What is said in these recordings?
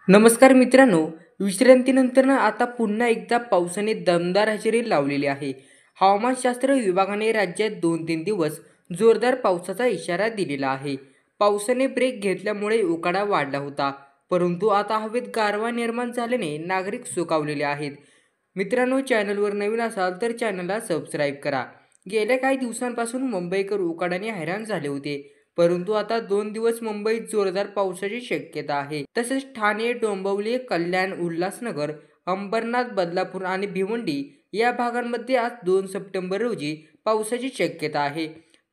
नमस्कार मित्रांनो, विश्रांतीनंतर आता पुन्हा एकदा पावसाने दमदार हजेरी लावलेली आहे. हवामानशास्त्र विभागाने राज्यात 2-3 दिवस जोरदार पावसाचा इशारा दिलेला आहे. पावसाने ब्रेक घेतल्यामुळे उकाडा वाढला होता, परंतु आता हवेत गारवा निर्माण झाल्याने नागरिक सुखावलेले आहेत. मित्रांनो, चॅनलवर नवीन असाल तर चॅनलला सबस्क्राईब करा. गेल्या काही दिवसांपासून मुंबईकर उकाड्याने हैराण झाले होते, परंतु आता 2 दिवस मुंबईत जोरदार पावसाची शक्यता आहे. तसेच ठाणे, डोंबिवली, कल्याण, उल्हासनगर, अंबरनाथ, बदलापूर आणि भिवंडी या भागांमध्ये आज 2 सप्टेंबर रोजी पावसाची शक्यता आहे.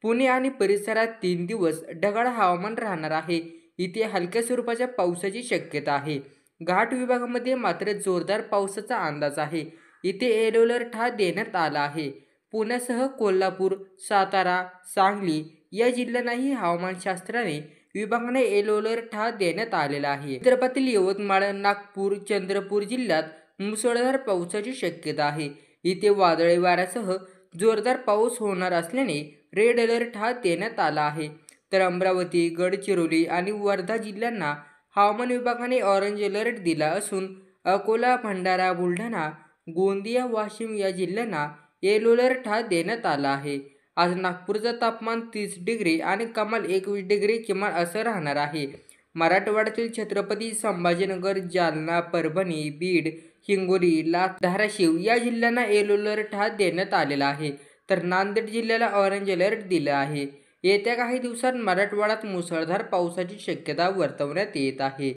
पुणे आणि परिसरात 3 दिवस ढगाळ हवामान राहणार आहे. इथे हलक्या स्वरूपाच्या पावसाची शक्यता आहे. घाट विभागामध्ये मात्र जोरदार पावसाचा अंदाज आहे. इथे येलो अलर्ट देण्यात आला आहे. पुण्यासह कोल्हापूर, सातारा, सांगली या जिल्ह्यांनाही हवामानशास्त्राने विभागाने येलो अलर्ट देण्यात आलेला आहे. विदर्भातील यवतमाळ, नागपूर, चंद्रपूर जिल्ह्यात मुसळधार पावसाची शक्यता आहे. इथे वादळी वाऱ्यासह जोरदार पाऊस होणार असल्याने रेड अलर्ट देण्यात आला आहे. तर अमरावती, गडचिरोली आणि वर्धा जिल्ह्यांना हवामान विभागाने ऑरेंज अलर्ट दिला असून अकोला, भंडारा, बुलढाणा, गोंदिया, वाशिम या जिल्ह्यांना येलो अलर्ट देण्यात आला आहे. आज नागपूरचं तापमान 30 डिग्री आणि कमाल 21 डिग्री किमान असं राहणार आहे. मराठवाड्यातील छत्रपती संभाजीनगर, जालना, परभणी, बीड, हिंगोली, लातूर, धाराशिव या जिल्ह्यांना येलो अलर्ट देण्यात आलेला आहे. तर नांदेड जिल्ह्याला ऑरेंज अलर्ट दिला आहे. येत्या काही दिवसात मराठवाड्यात मुसळधार पावसाची शक्यता वर्तवण्यात येत आहे.